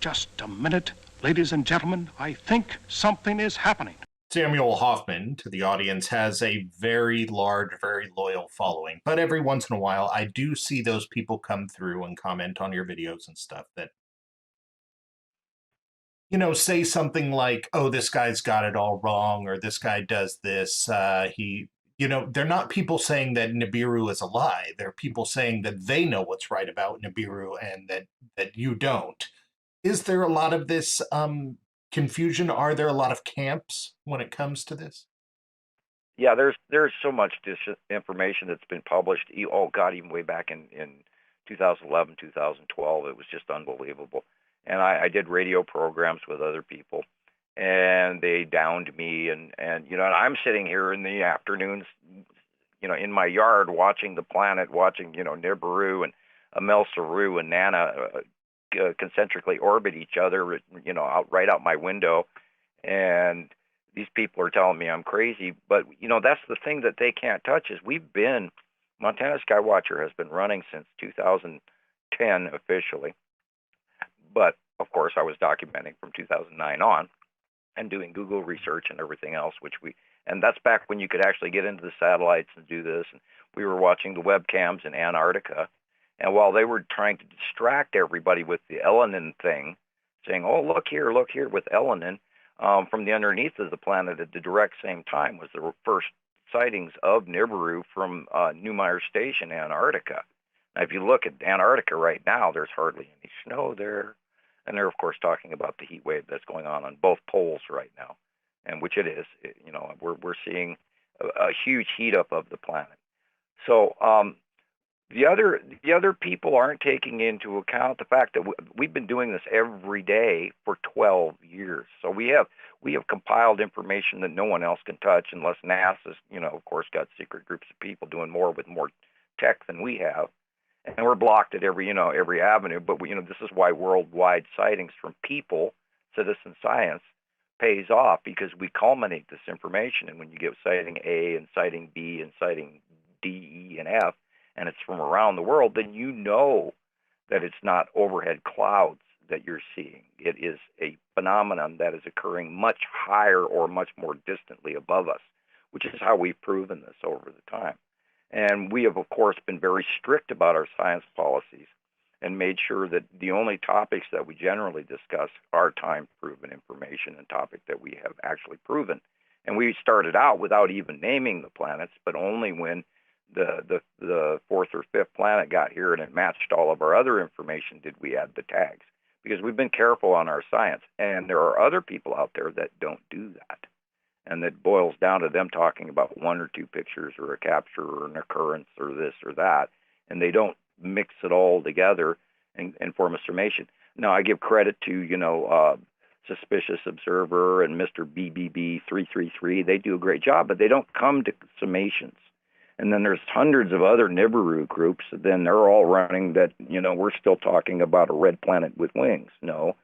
Just a minute. Ladies and gentlemen, I think something is happening. Samuel Hofmann, to the audience, has a very large, very loyal following. But every once in a while, I do see those people come through and comment on your videos and stuff that, say something like, oh, this guy's got it all wrong, or this guy does this. They're not people saying that Nibiru is a lie. They're people saying that they know what's right about Nibiru and that you don't. Is there a lot of this confusion? Are there a lot of camps when it comes to this? Yeah, there's so much disinformation that's been published. Oh God, even way back in 2011, 2012, it was just unbelievable. And I did radio programs with other people, and they downed me, and I'm sitting here in the afternoons, in my yard watching the planet, watching Nibiru and Amel Saru and Nana concentrically orbit each other, right out my window, and these people are telling me I'm crazy. But that's the thing that they can't touch is Montana Skywatcher has been running since 2010 officially, but of course I was documenting from 2009 on and doing Google research and everything else, and that's back when you could actually get into the satellites and do this. And we were watching the webcams in Antarctica, and while they were trying to distract everybody with the Elenin thing, saying, "Oh, look here with Elenin," from the underneath of the planet at the direct same time was the first sightings of Nibiru from Neumayer Station, Antarctica. Now, if you look at Antarctica right now, there's hardly any snow there. And they're, of course, talking about the heat wave that's going on both poles right now, and which it is. We're seeing a huge heat up of the planet. So the other people aren't taking into account the fact that we've been doing this every day for 12 years. So we have compiled information that no one else can touch unless NASA's, of course, got secret groups of people doing more with more tech than we have. And we're blocked at every avenue. But this is why worldwide sightings from people, citizen science, pays off, because we culminate this information. And when you get sighting A and sighting B and sighting D, E, and F, and it's from around the world, then you know that it's not overhead clouds that you're seeing. It is a phenomenon that is occurring much higher or much more distantly above us, which is how we've proven this over the time. And we have, of course, been very strict about our science policies and made sure that the only topics that we generally discuss are time-proven information and topics that we have actually proven. And we started out without even naming the planets, but only when the fourth or fifth planet got here and it matched all of our other information did we add the tags, because we've been careful on our science. And there are other people out there that don't do that. And that boils down to them talking about one or two pictures or a capture or an occurrence or this or that, and they don't mix it all together and form a summation. Now, I give credit to, Suspicious Observer and Mr. BBB 333. They do a great job, but they don't come to summations. And then there's hundreds of other Nibiru groups, then they're all running that, we're still talking about a red planet with wings. No.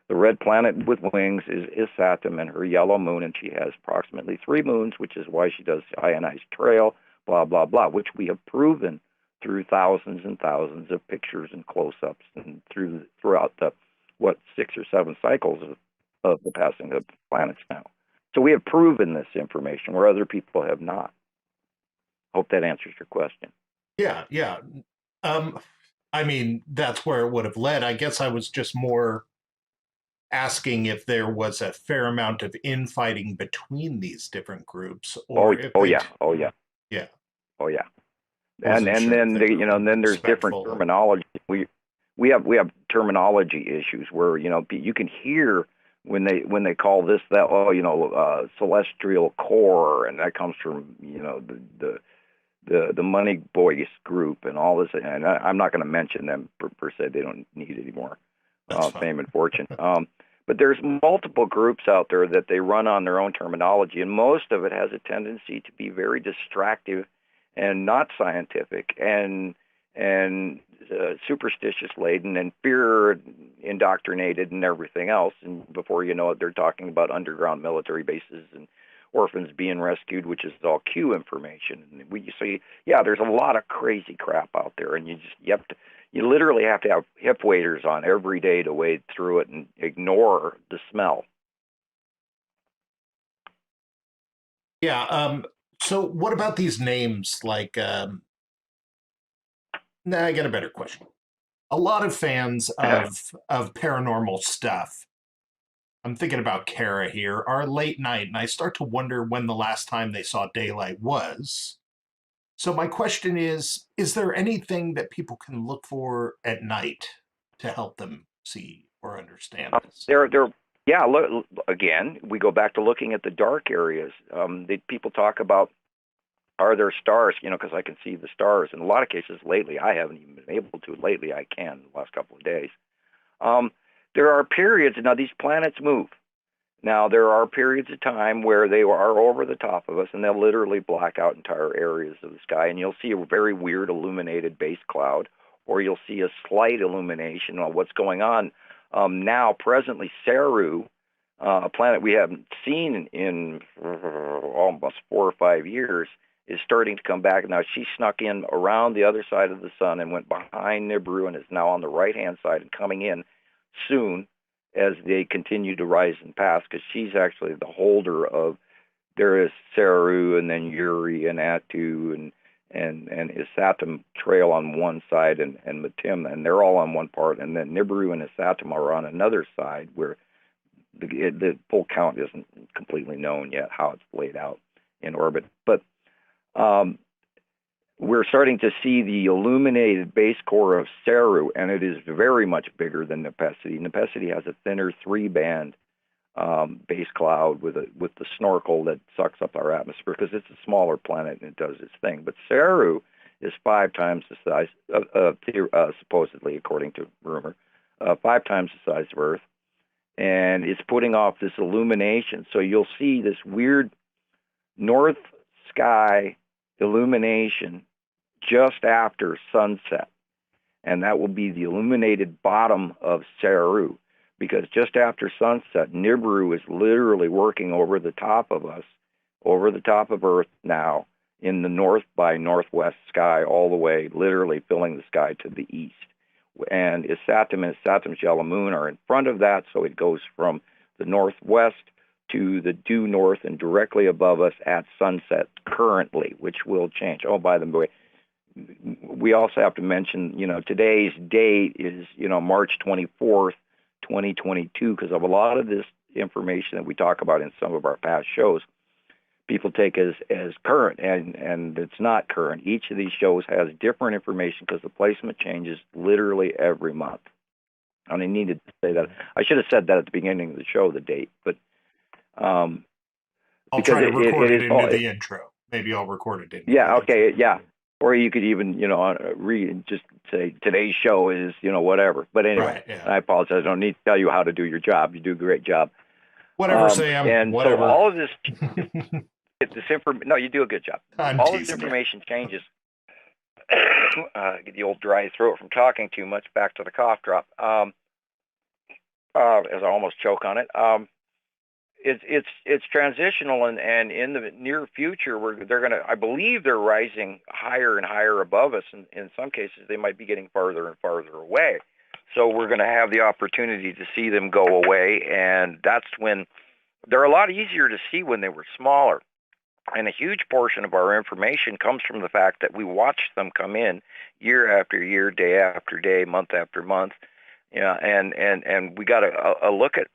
The red planet with wings is Saturn and her yellow moon, and she has approximately 3 moons, which is why she does ionized trail, blah, blah, blah, which we have proven through thousands and thousands of pictures and close-ups and throughout the, 6 or 7 cycles of the passing of planets now. So we have proven this information where other people have not. Hope that answers your question. Yeah. That's where it would have led. I guess I was just more asking if there was a fair amount of infighting between these different groups, or yeah. And then there's different terminology. We have terminology issues where you can hear when they call this that celestial core, and that comes from the Money Boys group and all this, and I'm not going to mention them per se. They don't need any more fame and fortune. But there's multiple groups out there that they run on their own terminology, and most of it has a tendency to be very distractive and not scientific and superstitious laden and fear indoctrinated and everything else. And before you know it, they're talking about underground military bases and orphans being rescued, which is all Q information. And we see, there's a lot of crazy crap out there, and you You literally have to have hip waders on every day to wade through it and ignore the smell. Yeah. So what about these names? Like, nah, I got a better question. A lot of fans of paranormal stuff, I'm thinking about Kara here, are late night, and I start to wonder when the last time they saw daylight was. So my question is there anything that people can look for at night to help them see or understand this? Yeah. Look, again, we go back to looking at the dark areas. People talk about, are there stars? Because I can see the stars. In a lot of cases lately, I haven't even been able to. Lately, I can the last couple of days. There are periods. Now, these planets move. Now, there are periods of time where they are over the top of us, and they'll literally black out entire areas of the sky, and you'll see a very weird illuminated base cloud, or you'll see a slight illumination on what's going on. Now, presently, Ceru, a planet we haven't seen in almost 4 or 5 years, is starting to come back. Now, she snuck in around the other side of the sun and went behind Nibiru and is now on the right-hand side and coming in soon as they continue to rise and pass, because she's actually the holder of, there is Ceru and then Uri and Atu and Isatum trail on one side and Matim, and they're all on one part, and then Nibiru and Isatum are on another side where the full count isn't completely known yet how it's laid out in orbit. But we're starting to see the illuminated base core of Ceru, and it is very much bigger than Nepesity. Nepesity has a thinner 3-band base cloud with the snorkel that sucks up our atmosphere because it's a smaller planet and it does its thing. But Ceru is 5 times the size, supposedly, according to rumor, 5 times the size of Earth, and it's putting off this illumination. So you'll see this weird north sky illumination just after sunset, and that will be the illuminated bottom of Ceru, because just after sunset, Nibiru is literally working over the top of us, over the top of Earth now, in the north by northwest sky, all the way, literally filling the sky to the east. And Isatum and Isatum's yellow moon are in front of that, so it goes from the northwest to the due north and directly above us at sunset currently, which will change. Oh, by the way, we also have to mention, today's date is, March 24th, 2022, because of a lot of this information that we talk about in some of our past shows, people take as current, and it's not current. Each of these shows has different information because the placement changes literally every month. And I needed to say that. I should have said that at the beginning of the show, the date, but I'll try to record it into the intro. Maybe I'll record it in. Yeah, okay, yeah. Or you could even, read, just say today's show is, whatever. But anyway, right, yeah. I apologize. I don't need to tell you how to do your job. You do a great job. Whatever, Sam. And whatever. So all of this, no, you do a good job. All this information changes. Get the old dry throat from talking too much. Back to the cough drop. As I almost choke on it. It's transitional, and in the near future, I believe they're rising higher and higher above us, and in some cases they might be getting farther and farther away. So we're going to have the opportunity to see them go away, and that's when they're a lot easier to see when they were smaller. And a huge portion of our information comes from the fact that we watched them come in year after year, day after day, month after month, and we got a look at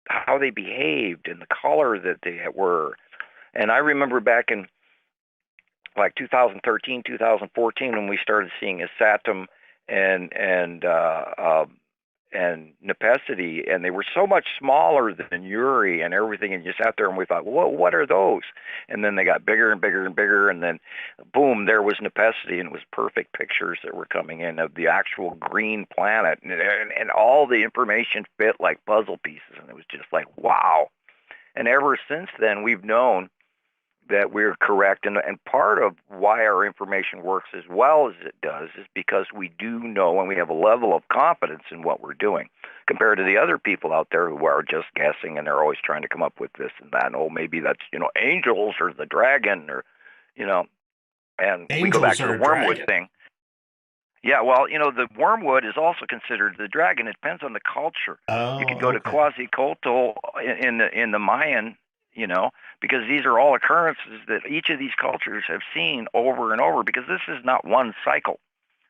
how they behaved and the color that they were. And I remember back in like 2013, 2014, when we started seeing Isatum and Nepesity, and they were so much smaller than Uri and everything, and you sat there and we thought, well, what are those? And then they got bigger and bigger and bigger, and then boom, there was Nepesity, and it was perfect pictures that were coming in of the actual green planet, and all the information fit like puzzle pieces, and it was just like, wow. And ever since then, we've known that we're correct, and part of why our information works as well as it does is because we do know, and we have a level of confidence in what we're doing compared to the other people out there who are just guessing, and they're always trying to come up with this and that. And, oh, maybe that's, angels or the dragon, or, and angels, we go back to the wormwood thing. Yeah, well, the wormwood is also considered the dragon. It depends on the culture. You could Oh, go to okay. Quetzalcoatl in the Mayan, because these are all occurrences that each of these cultures have seen over and over. Because this is not one cycle.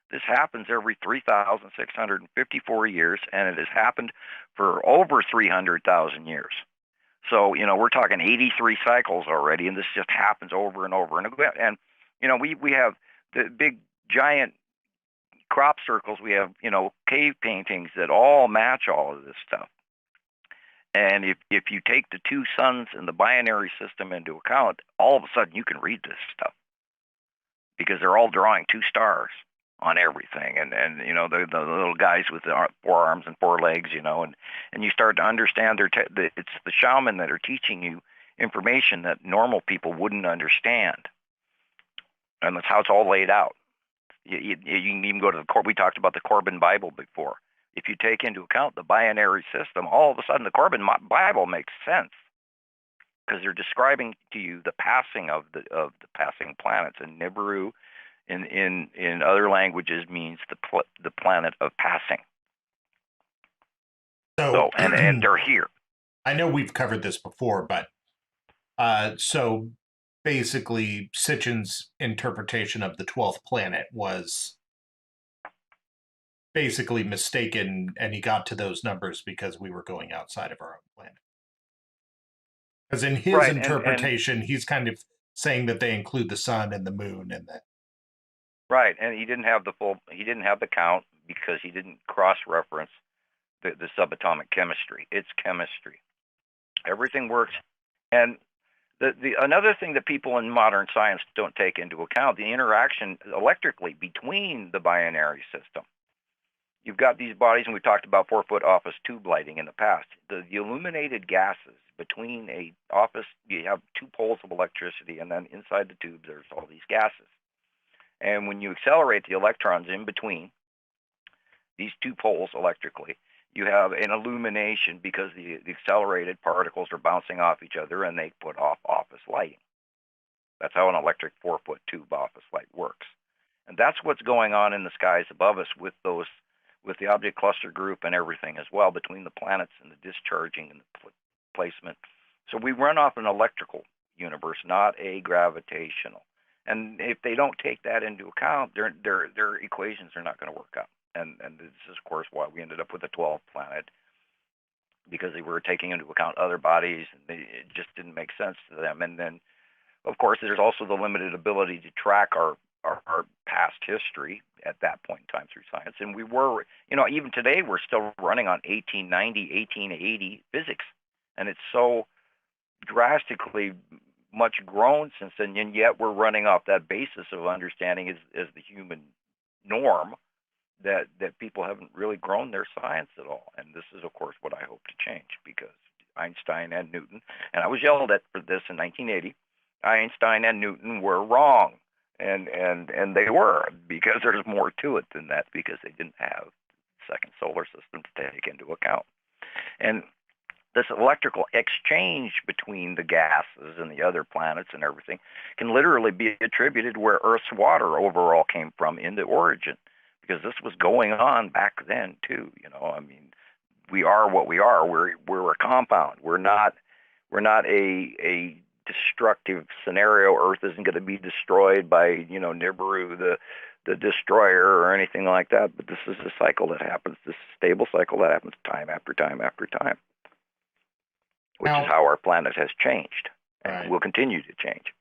This happens every 3,654 years, and it has happened for over 300,000 years. So, we're talking 83 cycles already, and this just happens over and over and again. And, we have the big giant crop circles. We have, cave paintings that all match all of this stuff. And if you take the two suns and the binary system into account, all of a sudden you can read this stuff because they're all drawing two stars on everything, and the little guys with the 4 arms and 4 legs, and you start to understand it's the shaman that are teaching you information that normal people wouldn't understand, and that's how it's all laid out. You can even go to we talked about the Corbin Bible before. If you take into account the binary system, all of a sudden the Corbin Bible makes sense because they're describing to you the passing of the passing planets, and nibiru in other languages means the planet of passing. So and they're here. I know we've covered this before, but so basically Sitchin's interpretation of the 12th planet was basically mistaken, and he got to those numbers because we were going outside of our own planet. Because in his Right, interpretation, he's kind of saying that they include the sun and the moon and that. Right, and he didn't have the count because he didn't cross-reference the subatomic chemistry. It's chemistry. Everything works. And another thing that people in modern science don't take into account, the interaction electrically between the binary system. You've got these bodies, and we talked about 4-foot office tube lighting in the past. The illuminated gases between a office, you have 2 poles of electricity, and then inside the tube there's all these gases. And when you accelerate the electrons in between these 2 poles electrically, you have an illumination because the accelerated particles are bouncing off each other, and they put off office lighting. That's how an electric 4-foot tube office light works. And that's what's going on in the skies above us with the object cluster group and everything as well, between the planets and the discharging and the placement. So we run off an electrical universe, not a gravitational. And if they don't take that into account, their equations are not going to work out. And this is, of course, why we ended up with a 12th planet, because they were taking into account other bodies, and it just didn't make sense to them. And then, of course, there's also the limited ability to track our past history at that point in time through science. And we were, even today, we're still running on 1890, 1880 physics. And it's so drastically much grown since then, and yet we're running off that basis of understanding as the human norm, that people haven't really grown their science at all. And this is, of course, what I hope to change, because Einstein and Newton, and I was yelled at for this in 1980, Einstein and Newton were wrong. And they were, because there's more to it than that, because they didn't have the second solar system to take into account. And this electrical exchange between the gases and the other planets and everything can literally be attributed where Earth's water overall came from in the origin, because this was going on back then too. I mean, we are what we are. We're a compound. We're not a destructive scenario. Earth isn't going to be destroyed by Nibiru, the destroyer, or anything like that. But this is a cycle that happens. This stable cycle that happens time after time after time, which is how our planet has changed and will continue to change.